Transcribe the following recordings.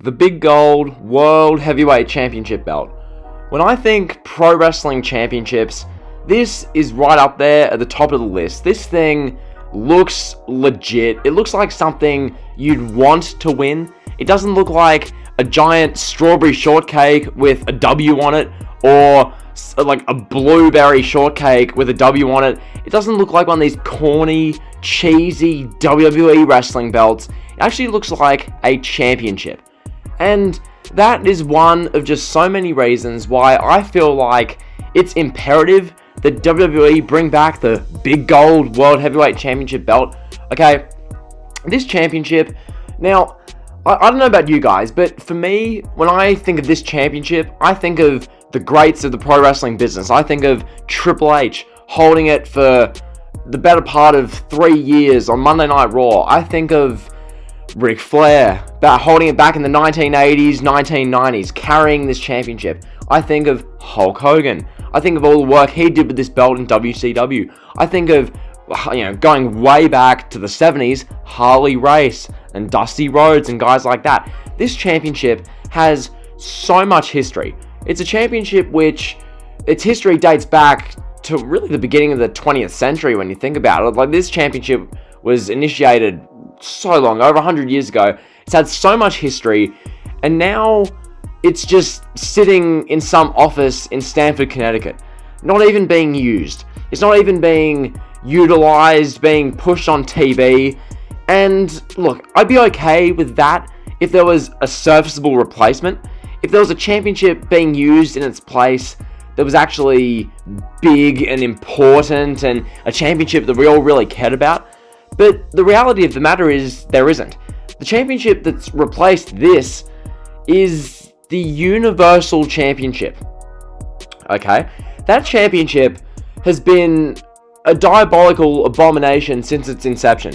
the big gold World Heavyweight Championship belt. When I think pro wrestling championships, this is right up there at the top of the list. This thing looks legit. It looks like something you'd want to win. It doesn't look like a giant strawberry shortcake with a W on it, or like a blueberry shortcake with a W on it. It doesn't look like one of these corny, cheesy WWE wrestling belts. It actually looks like a championship. And that is one of just so many reasons why I feel like it's imperative that WWE bring back the big gold World Heavyweight Championship belt. Okay, this championship, now, I don't know about you guys, but for me, when I think of this championship, I think of the greats of the pro wrestling business. I think of Triple H holding it for the better part of 3 years on Monday Night Raw. I think of Ric Flair holding it back in the 1980s, 1990s, carrying this championship. I think of Hulk Hogan. I think of all the work he did with this belt in WCW. I think of, going way back to the 70s, Harley Race and Dusty Rhodes and guys like that. This championship has so much history. It's a championship which, its history dates back to really the beginning of the 20th century when you think about it. Like, this championship was initiated so long, over 100 years ago. It's had so much history, and now it's just sitting in some office in Stamford, Connecticut, not even being used. It's not even being utilized, being pushed on TV. And look, I'd be okay with that if there was a serviceable replacement. If there was a championship being used in its place that was actually big and important, and a championship that we all really cared about. But the reality of the matter is, there isn't. The championship that's replaced this is the Universal Championship. Okay? That championship has been a diabolical abomination since its inception.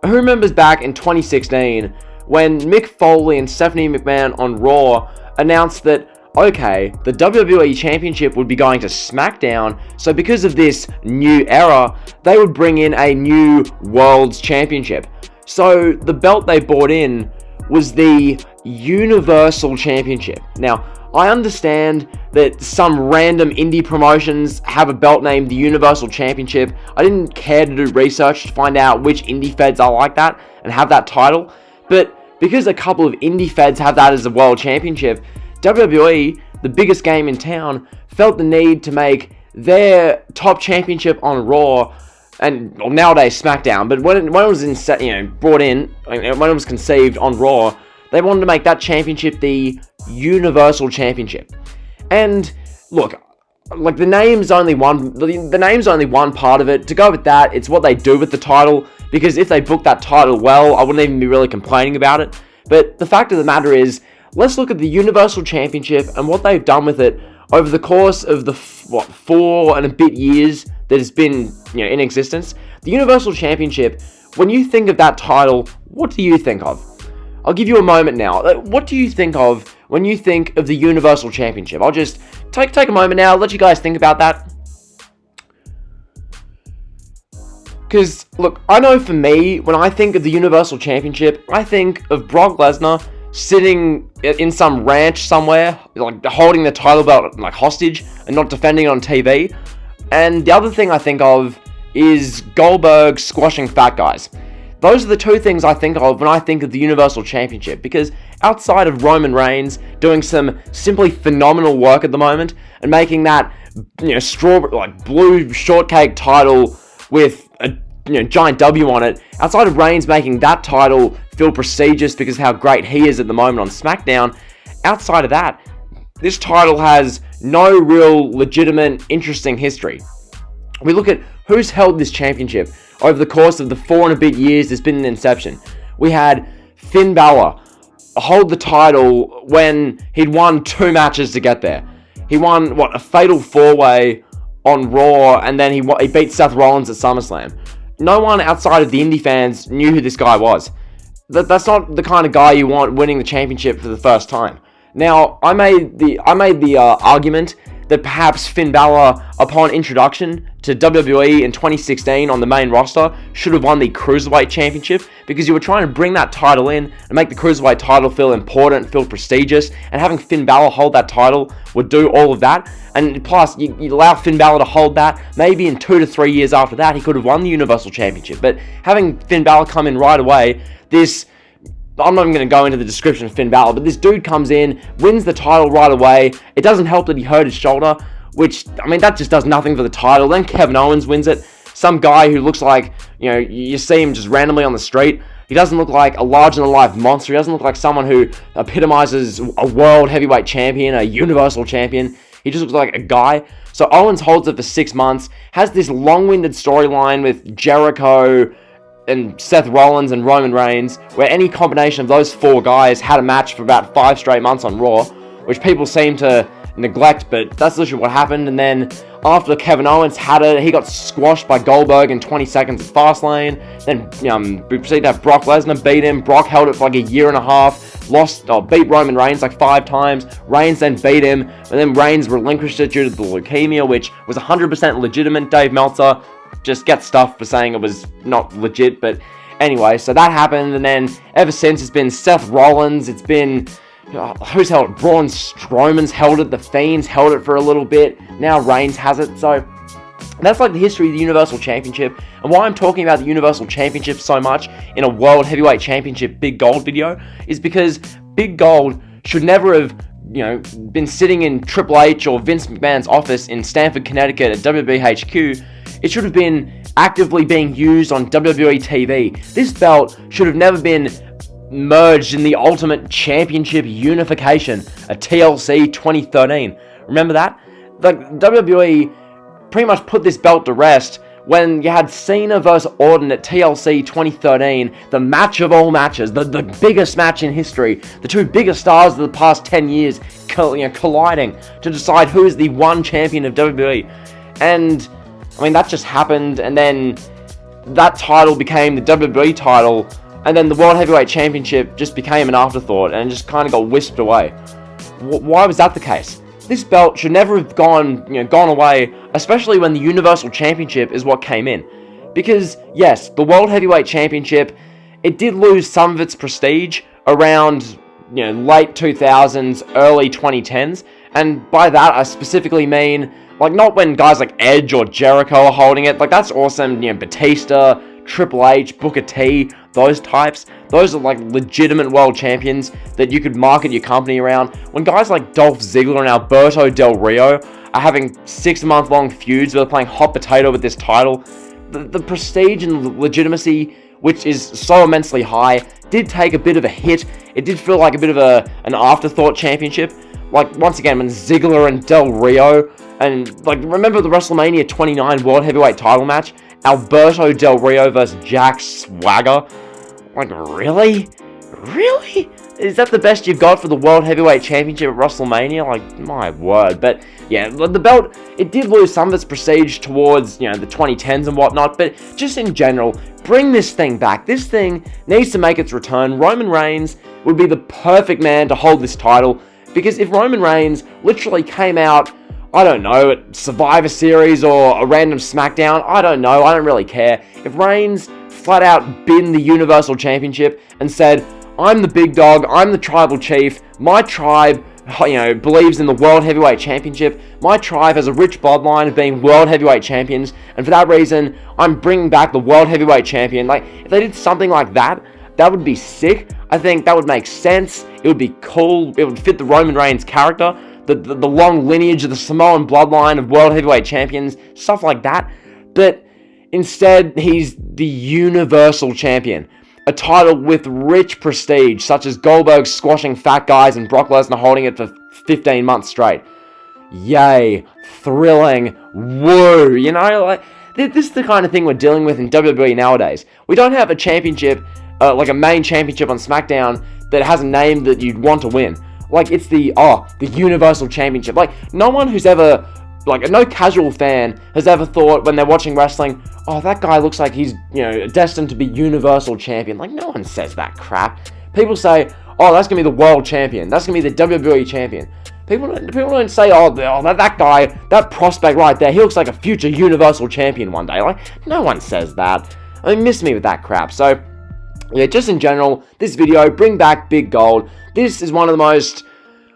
Who remembers back in 2016 when Mick Foley and Stephanie McMahon on Raw announced that, okay, the WWE Championship would be going to SmackDown, so because of this new era, they would bring in a new World's Championship. So the belt they brought in was the Universal Championship. Now, I understand that some random indie promotions have a belt named the Universal Championship. I didn't care to do research to find out which indie feds are like that and have that title, but because a couple of indie feds have that as a World Championship, WWE, the biggest game in town, felt the need to make their top championship on Raw, and nowadays SmackDown, but when it was brought in, when it was conceived on Raw, they wanted to make that championship the Universal Championship. And look, like, the name's only one part of it. To go with that, it's what they do with the title, because if they book that title well, I wouldn't even be really complaining about it. But the fact of the matter is, let's look at the Universal Championship and what they've done with it over the course of the 4 and a bit years that it's been in existence. The Universal Championship, when you think of that title, what do you think of? I'll give you a moment now. What do you think of when you think of the Universal Championship? I'll just take a moment now, let you guys think about that. Because, look, I know for me, when I think of the Universal Championship, I think of Brock Lesnar sitting in some ranch somewhere, like holding the title belt like hostage and not defending it on TV. And the other thing I think of is Goldberg squashing fat guys. Those are the two things I think of when I think of the Universal Championship, because outside of Roman Reigns doing some simply phenomenal work at the moment and making that strawberry, like, blue shortcake title with a giant W on it, outside of Reigns making that title feel prestigious because of how great he is at the moment on SmackDown, outside of that, this title has no real legitimate, interesting history. We look at who's held this championship over the course of the 4 and a bit years it's been in inception. We had Finn Balor hold the title when he'd won 2 matches to get there. He won, a fatal 4-way on Raw, and then he beat Seth Rollins at SummerSlam. No one outside of the indie fans knew who this guy was. That's not the kind of guy you want winning the championship for the first time. Now, I made the argument that perhaps Finn Balor, upon introduction to WWE in 2016 on the main roster, should have won the Cruiserweight Championship, because you were trying to bring that title in and make the Cruiserweight title feel important, feel prestigious, and having Finn Balor hold that title would do all of that. And plus, you allow Finn Balor to hold that, maybe in 2 to 3 years after that, he could have won the Universal Championship. But having Finn Balor come in right away, I'm not even going to go into the description of Finn Balor, but this dude comes in, wins the title right away. It doesn't help that he hurt his shoulder, which, I mean, that just does nothing for the title. Then Kevin Owens wins it. Some guy who looks like, you see him just randomly on the street. He doesn't look like a larger-than-life monster. He doesn't look like someone who epitomizes a world heavyweight champion, a universal champion. He just looks like a guy. So Owens holds it for 6 months, has this long-winded storyline with Jericho and Seth Rollins and Roman Reigns, where any combination of those 4 guys had a match for about 5 straight months on Raw, which people seem to neglect, but that's literally what happened. And then after Kevin Owens had it, he got squashed by Goldberg in 20 seconds at Fastlane. Then we proceeded to have Brock Lesnar beat him. Brock held it for like a year and a half, beat Roman Reigns like 5 times. Reigns then beat him, and then Reigns relinquished it due to the leukemia, which was 100% legitimate. Dave Meltzer just gets stuff for saying it was not legit, but anyway, so that happened, and then ever since it's been Seth Rollins, it's been, who's held it? Braun Strowman's held it, The Fiend's held it for a little bit, now Reigns has it. So that's like the history of the Universal Championship, and why I'm talking about the Universal Championship so much in a World Heavyweight Championship Big Gold video is because Big Gold should never have been sitting in Triple H or Vince McMahon's office in Stamford, Connecticut at WWE HQ. It should have been actively being used on WWE TV. This belt should have never been merged in the Ultimate Championship Unification, a TLC 2013. Remember that? Like, WWE pretty much put this belt to rest when you had Cena versus Orton at TLC 2013, the match of all matches, the biggest match in history, the 2 biggest stars of the past 10 years colliding to decide who is the one champion of WWE. And I mean, that just happened, and then that title became the WWE title, and then the World Heavyweight Championship just became an afterthought, and just kind of got whisked away. Why was that the case? This belt should never have gone away, especially when the Universal Championship is what came in. Because, yes, the World Heavyweight Championship, it did lose some of its prestige around, late 2000s, early 2010s, and by that I specifically mean, like, not when guys like Edge or Jericho are holding it. Like, that's awesome. Batista, Triple H, Booker T, those types. Those are, like, legitimate world champions that you could market your company around. When guys like Dolph Ziggler and Alberto Del Rio are having 6-month-long feuds where they're playing hot potato with this title, the prestige and legitimacy, which is so immensely high, did take a bit of a hit. It did feel like a bit of an afterthought championship. Like, once again, when Ziggler and Del Rio, and, like, remember the WrestleMania 29 World Heavyweight title match? Alberto Del Rio versus Jack Swagger? Like, really? Really? Is that the best you've got for the World Heavyweight Championship at WrestleMania? Like, my word. But, yeah, the belt, it did lose some of its prestige towards, the 2010s and whatnot, but just in general, bring this thing back. This thing needs to make its return. Roman Reigns would be the perfect man to hold this title, because if Roman Reigns literally came out, I don't know, at Survivor Series or a random SmackDown, I don't know, I don't really care. If Reigns flat out binned the Universal Championship and said, I'm the big dog, I'm the tribal chief, my tribe, believes in the World Heavyweight Championship, my tribe has a rich bloodline of being World Heavyweight Champions, and for that reason, I'm bringing back the World Heavyweight Champion. Like, if they did something like that, that would be sick. I think that would make sense. It would be cool. It would fit the Roman Reigns character, the long lineage of the Samoan bloodline of World Heavyweight Champions, stuff like that. But instead, he's the Universal Champion, a title with rich prestige, such as Goldberg squashing fat guys and Brock Lesnar holding it for 15 months straight. Yay, thrilling, woo, like, this is the kind of thing we're dealing with in WWE nowadays. We don't have a championship, like a main championship on SmackDown that has a name that you'd want to win. Like, it's the Universal Championship. Like, no one who's ever, like, no casual fan has ever thought when they're watching wrestling, oh, that guy looks like he's, destined to be Universal Champion. Like, no one says that crap. People say, oh, that's going to be the World Champion. That's going to be the WWE Champion. People don't say, that guy, that prospect right there, he looks like a future Universal Champion one day. Like, no one says that. I mean, miss me with that crap. So, yeah, just in general, this video, bring back Big Gold. This is one of the most,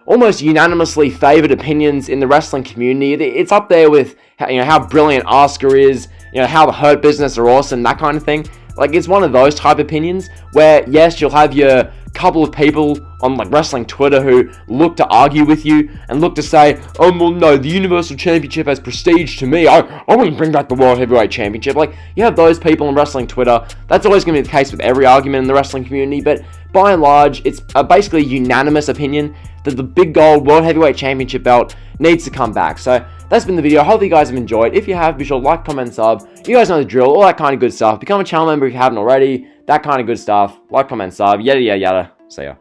almost unanimously favored opinions in the wrestling community. It's up there with, how brilliant Asuka is, how the Hurt Business are awesome, that kind of thing. Like, it's one of those type opinions where, yes, you'll have your couple of people on, like, wrestling Twitter who look to argue with you and look to say, oh, well, no, the Universal Championship has prestige to me. I wouldn't bring back the World Heavyweight Championship. Like, you have those people on wrestling Twitter. That's always going to be the case with every argument in the wrestling community, but by and large, it's basically a unanimous opinion that the Big Gold World Heavyweight Championship belt needs to come back. So, that's been the video. I hope you guys have enjoyed. If you have, be sure to like, comment, sub. You guys know the drill, all that kind of good stuff. Become a channel member if you haven't already. That kind of good stuff. Like, comment, sub. Yada, yada, yada. See ya.